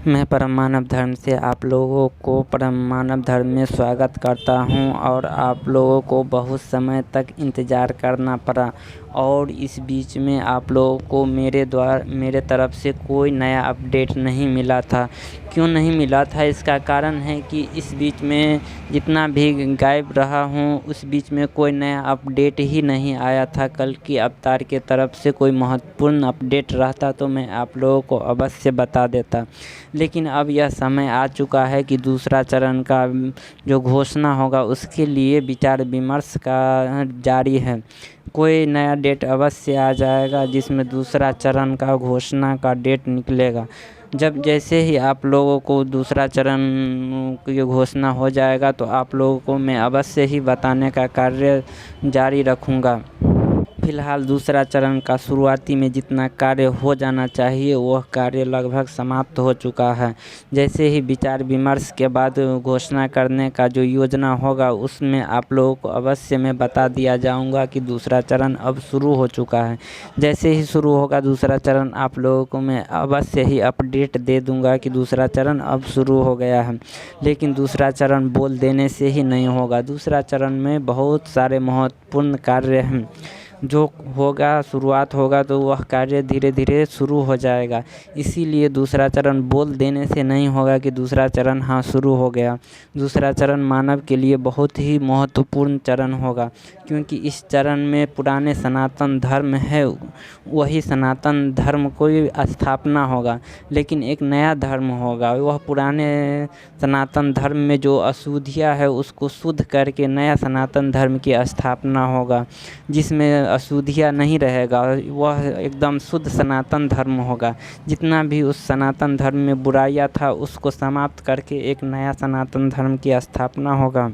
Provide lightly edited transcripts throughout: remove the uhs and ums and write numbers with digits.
मैं परम मानव धर्म से आप लोगों को परम मानव धर्म में स्वागत करता हूं और आप लोगों को बहुत समय तक इंतज़ार करना पड़ा और इस बीच में आप लोगों को मेरे तरफ से कोई नया अपडेट नहीं मिला था। क्यों नहीं मिला था, इसका कारण है कि इस बीच में जितना भी गायब रहा हूं उस बीच में कोई नया अपडेट ही नहीं आया था। कल की अवतार के तरफ से कोई महत्वपूर्ण अपडेट रहता तो मैं आप लोगों को अवश्य बता देता, लेकिन अब यह समय आ चुका है कि दूसरा चरण का जो घोषणा होगा उसके लिए विचार विमर्श का जारी है। कोई नया डेट अवश्य आ जाएगा जिसमें दूसरा चरण का घोषणा का डेट निकलेगा। जैसे ही आप लोगों को दूसरा चरण की घोषणा हो जाएगा तो आप लोगों को मैं अवश्य ही बताने का कार्य जारी रखूँगा। फिलहाल दूसरा चरण का शुरुआती में जितना कार्य हो जाना चाहिए वह कार्य लगभग समाप्त हो चुका है। जैसे ही विचार विमर्श के बाद घोषणा करने का जो योजना होगा उसमें आप लोगों को अवश्य मैं बता दिया जाऊंगा कि दूसरा चरण अब शुरू हो चुका है। जैसे ही शुरू होगा दूसरा चरण आप लोगों को मैं अवश्य ही अपडेट दे दूंगा कि दूसरा चरण अब शुरू हो गया है। लेकिन दूसरा चरण बोल देने से ही नहीं होगा। दूसरा चरण में बहुत सारे महत्वपूर्ण कार्य हैं जो होगा, शुरुआत होगा तो वह कार्य धीरे धीरे शुरू हो जाएगा। इसीलिए दूसरा चरण बोल देने से नहीं होगा कि दूसरा चरण हाँ शुरू हो गया। दूसरा चरण मानव के लिए बहुत ही महत्वपूर्ण चरण होगा, क्योंकि इस चरण में पुराने सनातन धर्म है वही सनातन धर्म को स्थापना होगा, लेकिन एक नया धर्म होगा। वह पुराने सनातन धर्म में जो अशुद्धियाँ है उसको शुद्ध करके नया सनातन धर्म की स्थापना होगा, जिसमें अशुद्धियाँ नहीं रहेगा। वह एकदम शुद्ध सनातन धर्म होगा। जितना भी उस सनातन धर्म में बुराइयाँ था उसको समाप्त करके एक नया सनातन धर्म की स्थापना होगा।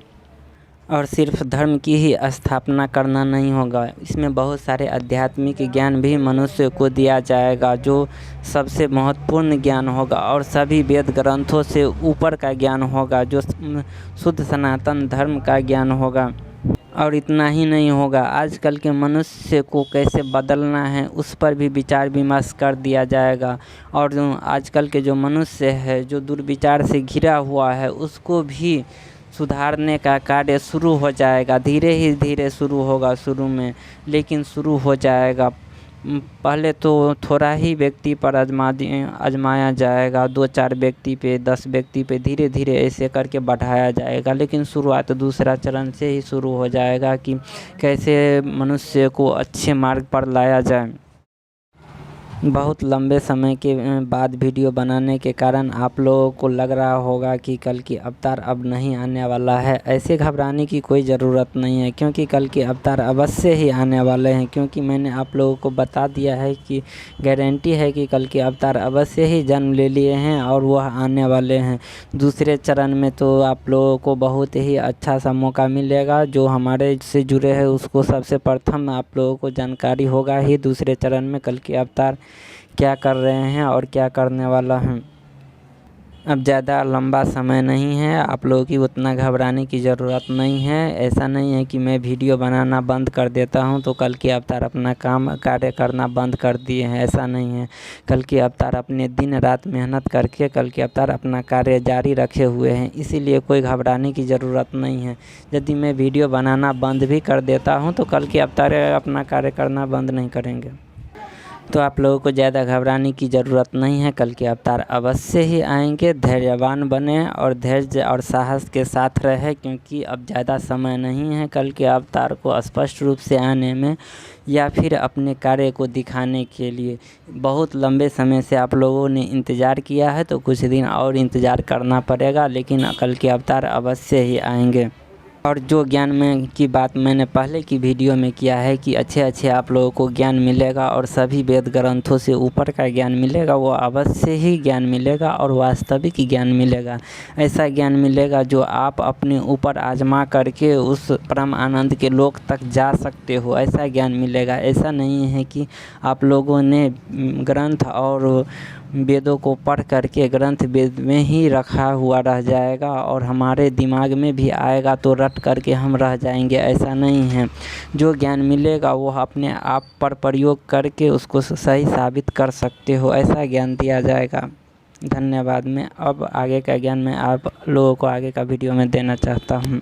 और सिर्फ धर्म की ही स्थापना करना नहीं होगा, इसमें बहुत सारे आध्यात्मिक ज्ञान भी मनुष्य को दिया जाएगा जो सबसे महत्वपूर्ण ज्ञान होगा और सभी वेद ग्रंथों से ऊपर का ज्ञान होगा, जो शुद्ध सनातन धर्म का ज्ञान होगा। और इतना ही नहीं होगा, आजकल के मनुष्य को कैसे बदलना है उस पर भी विचार विमर्श कर दिया जाएगा। और आजकल के जो मनुष्य है जो दुर्विचार से घिरा हुआ है उसको भी सुधारने का कार्य शुरू हो जाएगा। धीरे ही धीरे शुरू होगा शुरू में, लेकिन शुरू हो जाएगा। पहले तो थोड़ा ही व्यक्ति पर आजमाया जाएगा, 2-4 व्यक्ति पे, 10 व्यक्ति पे, धीरे धीरे ऐसे करके बढ़ाया जाएगा। लेकिन शुरुआत दूसरा चरण से ही शुरू हो जाएगा कि कैसे मनुष्य को अच्छे मार्ग पर लाया जाए। बहुत लंबे समय के बाद वीडियो बनाने के कारण आप लोगों को लग रहा होगा कि कल की अवतार अब नहीं आने वाला है। ऐसे घबराने की कोई ज़रूरत नहीं है, क्योंकि कल के अवतार अवश्य ही आने वाले हैं। क्योंकि मैंने आप लोगों को बता दिया है कि गारंटी है कि कल के अवतार अवश्य ही जन्म ले लिए हैं और वह आने वाले हैं। दूसरे चरण में तो आप लोगों को बहुत ही अच्छा सा मौका मिलेगा। जो हमारे से जुड़े हैं उसको सबसे प्रथम आप लोगों को जानकारी होगा ही दूसरे चरण में कल के अवतार क्या कर रहे हैं और क्या करने वाला हैं। अब ज़्यादा लंबा समय नहीं है, आप लोगों की उतना घबराने की ज़रूरत नहीं है। ऐसा नहीं है कि मैं वीडियो बनाना बंद कर देता हूं तो कल के अवतार अपना कार्य करना बंद कर दिए हैं, ऐसा नहीं है। कल के अवतार अपने दिन रात मेहनत करके कल के अवतार अपना कार्य जारी रखे हुए हैं, इसीलिए कोई घबराने की ज़रूरत नहीं है। यदि मैं वीडियो बनाना बंद भी कर देता हूँ तो कल के अवतार अपना कार्य करना बंद नहीं करेंगे। तो आप लोगों को ज़्यादा घबराने की ज़रूरत नहीं है, कल के अवतार अवश्य ही आएंगे। धैर्यवान बने और धैर्य और साहस के साथ रहे, क्योंकि अब ज़्यादा समय नहीं है कल के अवतार को स्पष्ट रूप से आने में या फिर अपने कार्य को दिखाने के लिए। बहुत लंबे समय से आप लोगों ने इंतज़ार किया है तो कुछ दिन और इंतज़ार करना पड़ेगा, लेकिन कल के अवतार अवश्य ही आएंगे। और जो ज्ञान की बात मैंने पहले की वीडियो में किया है कि अच्छे आप लोगों को ज्ञान मिलेगा और सभी वेद ग्रंथों से ऊपर का ज्ञान मिलेगा, वो अवश्य ही ज्ञान मिलेगा और वास्तविक ज्ञान मिलेगा। ऐसा ज्ञान मिलेगा जो आप अपने ऊपर आजमा करके उस परम आनंद के लोक तक जा सकते हो, ऐसा ज्ञान मिलेगा। ऐसा नहीं है कि आप लोगों ने ग्रंथ और वेदों को पढ़ करके ग्रंथ वेद में ही रखा हुआ रह जाएगा और हमारे दिमाग में भी आएगा तो रट करके हम रह जाएंगे, ऐसा नहीं है। जो ज्ञान मिलेगा वो अपने आप पर प्रयोग करके उसको सही साबित कर सकते हो, ऐसा ज्ञान दिया जाएगा। धन्यवाद। मैं अब आगे का ज्ञान मैं आप लोगों को आगे का वीडियो में देना चाहता हूँ।